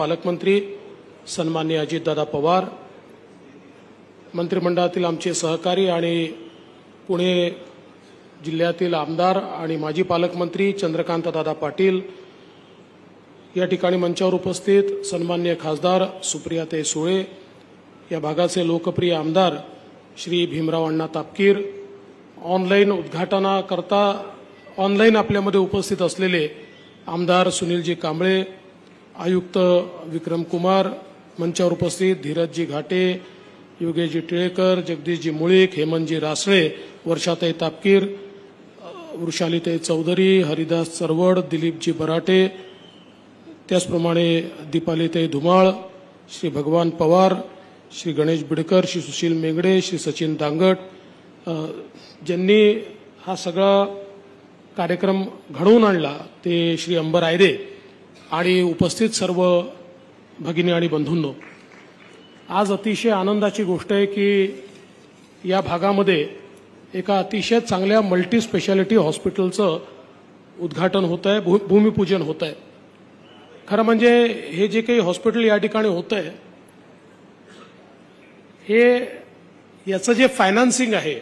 पालकमंत्री सन्माननीय अजितदादा पवार, मंत्रिमंडळातील आमचे सहकारी आणि पुणे जिल्ह्यातील आमदार आणि माजी पालकमंत्री चंद्रकांतदादा पाटील, या ठिकाणी मंचावर उपस्थित सन्माननीय खासदार सुप्रियाताई सुळे, या भागाचे लोकप्रिय आमदार श्री भीमराव अण्णा तापकीर, ऑनलाईन उद्घाटनाकरता ऑनलाईन आपल्यामध्ये उपस्थित असलेले आमदार सुनीलजी कांबळे, आयुक्त विक्रम कुमार, मंचावर उपस्थित धीरजजी घाटे, योगेशजी टिळेकर, जगदीशजी मुळीक, हेमंतजी रासळे, वर्षाताई तापकीर, वृषालीताई चौधरी, हरिदास चरवड, दिलीपजी बराटे, त्याचप्रमाणे दीपालीताई धुमाळ, श्री भगवान पवार, श्री गणेश बिडकर, श्री सुशील मेंगडे, श्री सचिन दांगट, ज्यांनी हा सगळा कार्यक्रम घडवून आणला ते श्री अंबर आयरे आणि उपस्थित सर्व भगिनी आणि बंधूंनो, आज अतिशय आनंदाची गोष्ट आहे की या भागामध्ये एका अतिशय चांगल्या मल्टी स्पेशालिटी हॉस्पिटलचं उद्घाटन होत आहे, भूमिपूजन होत आहे. खरं म्हणजे हे जे काही हॉस्पिटल या ठिकाणी होत आहे हे याचं जे फायनान्सिंग आहे,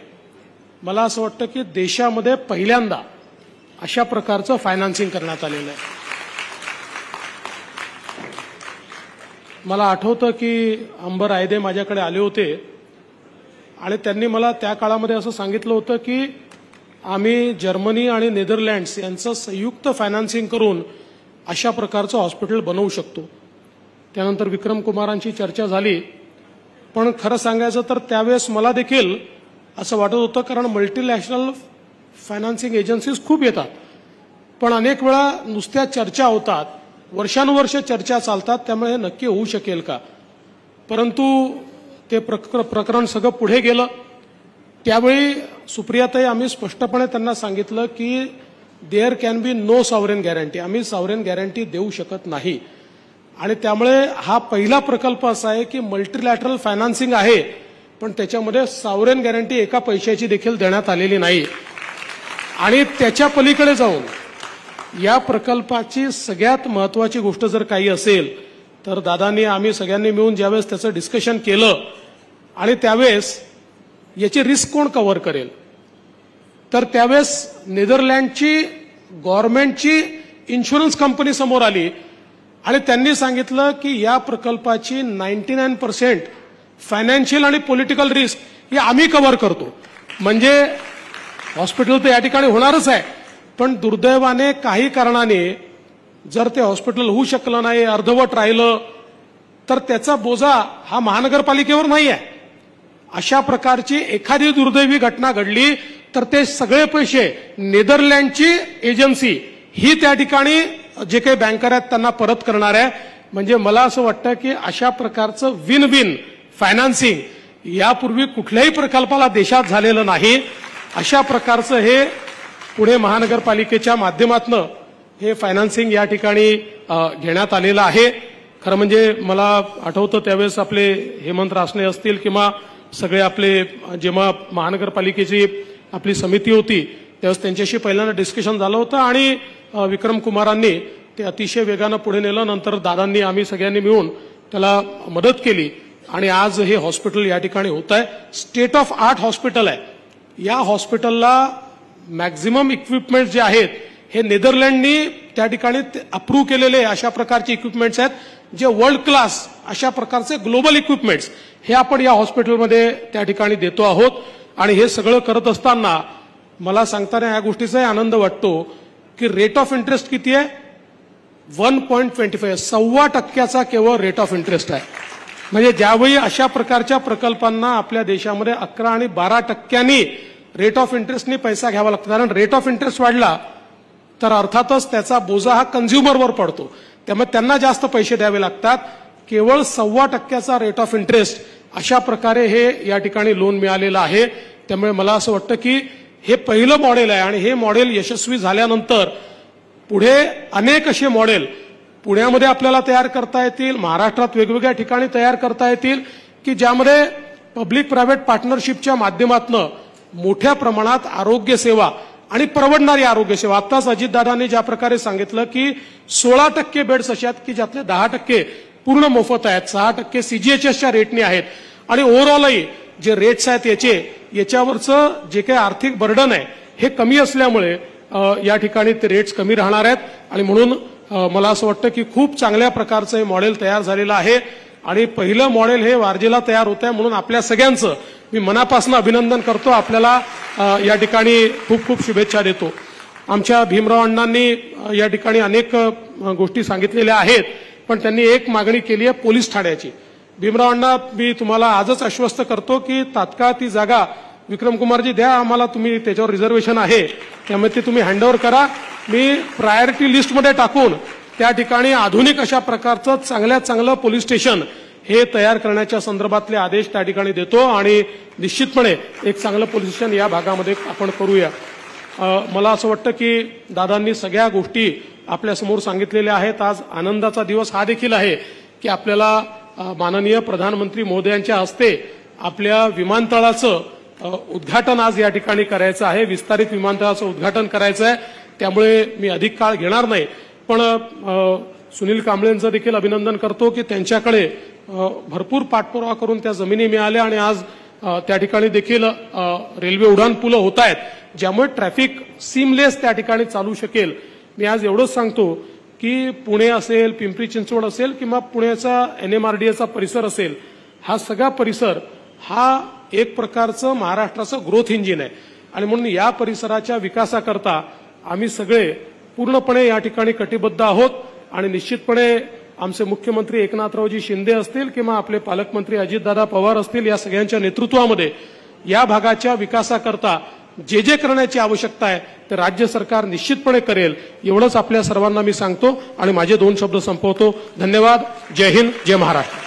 मला असं वाटतं की देशामध्ये पहिल्यांदा अशा प्रकारचं फायनान्सिंग करण्यात आलेलं आहे. मला आठवतं की अंबर आयदे माझ्याकडे आले होते आणि त्यांनी मला त्या काळामध्ये असं सांगितलं होतं की आम्ही जर्मनी आणि नेदरलँड्स यांचं संयुक्त फायनान्सिंग करून अशा प्रकारचं हॉस्पिटल बनवू शकतो. त्यानंतर विक्रम कुमारांची चर्चा झाली, पण खरं सांगायचं तर त्यावेळेस मला देखील असं वाटत होतं, कारण मल्टीनॅशनल फायनान्सिंग एजन्सीज खूप येतात, पण अनेक वेळा नुसत्या चर्चा होतात, वर्षानुवर्ष चर्चा चालतात, त्यामुळे हे नक्की होऊ शकेल का. परंतु ते प्रकरण सगळं पुढे गेलं. त्यावेळी सुप्रियाताई आम्ही स्पष्टपणे त्यांना सांगितलं की there can be no sovereign guarantee, आम्ही सॉव्हरेन गॅरंटी देऊ शकत नाही. आणि त्यामुळे हा पहिला प्रकल्प असा आहे की मल्टीलॅटरल फायनान्सिंग आहे, पण त्याच्यामध्ये सॉव्हरेन गॅरंटी एका पैशाची देखील देण्यात आलेली नाही. आणि त्याच्या पलीकडे जाऊन या प्रकल्पाची सगळ्यात महत्वाची गोष्ट जर काही असेल तर दादांनी आम्ही सगळ्यांनी मिळून ज्यावेळेस त्याचं डिस्कशन केलं आणि त्यावेळेस याची रिस्क कोण कव्हर करेल, तर त्यावेळेस नेदरलँडची गव्हर्नमेंटची इन्शुरन्स कंपनी समोर आली आणि त्यांनी सांगितलं की या प्रकल्पाची 99% फायनान्शियल आणि पॉलिटिकल रिस्क ही आम्ही कव्हर करतो. म्हणजे हॉस्पिटल तर या ठिकाणी होणारच आहे, पण दुर्दैवाने काही कारणाने जर ते हॉस्पिटल होऊ शकलं नाही, अर्धवट राहिलं, तर त्याचा बोजा हा महानगरपालिकेवर नाही आहे. अशा प्रकारची एखादी दुर्दैवी घटना घडली तर ते सगळे पैसे नेदरलँडची एजन्सी ही त्या ठिकाणी जे काही बँकर आहेत त्यांना परत करणार आहे. म्हणजे मला असं वाटतं की अशा प्रकारचं विन विन फायनान्सिंग यापूर्वी कुठल्याही प्रकल्पाला देशात झालेलं नाही. अशा प्रकारचं हे पुणे महानगरपालिकेच्या माध्यमातून हे फायनान्सिंग या ठिकाणी घेण्यात आलेलं आहे. खरं म्हणजे मला आठवतं त्यावेळेस आपले हेमंत रासने असतील किंवा सगळे आपले जेव्हा महानगरपालिकेची आपली समिती होती त्यावेळेस त्यांच्याशी पहिल्यांदा डिस्कशन झालं होतं आणि विक्रम कुमारांनी ते अतिशय वेगानं पुढे नेलं. नंतर दादांनी आम्ही सगळ्यांनी मिळून त्याला मदत केली आणि आज हे हॉस्पिटल या ठिकाणी होत आहे. स्टेट ऑफ आर्ट हॉस्पिटल आहे. या हॉस्पिटलला मॅक्झिमम इक्विपमेंट जे आहेत हे नेदरलँडनी त्या ठिकाणी अप्रूव्ह केलेले अशा प्रकारचे इक्विपमेंट्स आहेत, जे वर्ल्ड क्लास अशा प्रकारचे ग्लोबल इक्विपमेंट्स हे आपण या हॉस्पिटलमध्ये त्या ठिकाणी देतो आहोत. आणि हे सगळं करत असताना मला सांगताना या गोष्टीचाही आनंद वाटतो की रेट ऑफ इंटरेस्ट किती आहे, 1.25, 1.25% केवळ रेट ऑफ इंटरेस्ट आहे. म्हणजे ज्यावेळी अशा प्रकारच्या प्रकल्पांना आपल्या देशामध्ये 11 आणि 12% रेट ऑफ इंटरेस्टनी पैसा घ्यावा लागतो, कारण रेट ऑफ इंटरेस्ट वाढला तर अर्थातच त्याचा बोजा हा कन्झ्युमरवर पडतो, त्यामुळे त्यांना जास्त पैसे द्यावे लागतात. केवळ 1.25% रेट ऑफ इंटरेस्ट अशा प्रकारे हे या ठिकाणी लोन मिळालेलं आहे. त्यामुळे मला असं वाटतं की हे पहिलं मॉडेल आहे आणि हे मॉडेल यशस्वी झाल्यानंतर पुढे अनेक असे मॉडेल पुण्यामध्ये आपल्याला तयार करता येतील, महाराष्ट्रात वेगवेगळ्या ठिकाणी तयार करता येतील की ज्यामध्ये पब्लिक प्रायव्हेट पार्टनरशिपच्या माध्यमातून मोठ्या प्रमाणात आरोग्य सेवा आणि परवडणारी आरोग्य सेवा. आत्ताच अजितदादांनी ज्या प्रकारे सांगितलं की 16% बेड्स असे आहेत की ज्यातले 10% पूर्ण मोफत आहेत, 6% CGHSच्या रेटने आहेत आणि ओव्हरऑलही जे रेट्स आहेत याच्यावरचं जे काही आर्थिक बर्डन आहे हे कमी असल्यामुळे या ठिकाणी ते रेट्स कमी राहणार आहेत आणि म्हणून मला असं वाटतं की खूप चांगल्या प्रकारचं हे मॉडेल तयार झालेलं आहे आणि पहिलं मॉडेल हे वारजेला तयार होत आहे म्हणून आपल्या सगळ्यांचं मी मनापासून अभिनंदन करतो. आपल्याला या ठिकाणी खूप खूप शुभेच्छा देतो. आमच्या भीमराव अण्णांनी या ठिकाणी अनेक गोष्टी सांगितलेल्या आहेत पण त्यांनी एक मागणी केली आहे पोलीस ठाण्याची. भीमराव अण्णा, मी तुम्हाला आजच आश्वस्त करतो की तात्काळ ती जागा विक्रमकुमारजी द्या आम्हाला, तुम्ही त्याच्यावर रिझर्वेशन आहे त्यामुळे ते तुम्ही हँडओव्हर करा. मी प्रायोरिटी लिस्टमध्ये टाकून त्या ठिकाणी आधुनिक अशा प्रकारचं चांगल्यात चांगलं पोलीस स्टेशन हे तयार करण्याच्या संदर्भातले आदेश त्या ठिकाणी देतो आणि निश्चितपणे एक चांगलं पोलीस स्टेशन या भागामध्ये आपण करूया. मला असं वाटतं की दादांनी सगळ्या गोष्टी आपल्यासमोर सांगितलेल्या आहेत. आज आनंदाचा दिवस हा देखील आहे की आपल्याला माननीय प्रधानमंत्री महोदयांच्या हस्ते आपल्या विमानतळाचं उद्घाटन आज या ठिकाणी करायचं आहे, विस्तारित विमानतळाचं उद्घाटन करायचं आहे. त्यामुळे मी अधिक काळ घेणार नाही पण सुनील कांबळेंचं देखील अभिनंदन करतो की त्यांच्याकडे भरपूर पाठपुरावा करून त्या जमिनी मिळाल्या आणि आज त्या ठिकाणी देखील रेल्वे उड्डाणपुलं होत आहेत ज्यामुळे ट्रॅफिक सीमलेस त्या ठिकाणी चालू शकेल. मी आज एवढंच सांगतो की पुणे असेल, पिंपरी चिंचवड असेल किंवा पुण्याचा NMRDAचा परिसर असेल, हा सगळा परिसर हा एक प्रकारचं महाराष्ट्राचं ग्रोथ इंजिन आहे आणि म्हणून या परिसराच्या विकासाकरता आम्ही सगळे पूर्णपणे या ठिकाणी कटिबद्ध आहोत आणि निश्चितपणे आमचे मुख्यमंत्री एकनाथरावजी शिंदे असतील किंवा आपले पालकमंत्री अजितदादा पवार असतील या सगळ्यांच्या नेतृत्वामध्ये या भागाच्या विकासाकरता जे करण्याची आवश्यकता आहे ते राज्य सरकार निश्चितपणे करेल एवढंच आपल्या सर्वांना मी सांगतो आणि माझे 2 शब्द संपवतो. धन्यवाद. जय हिंद, जय महाराष्ट्र.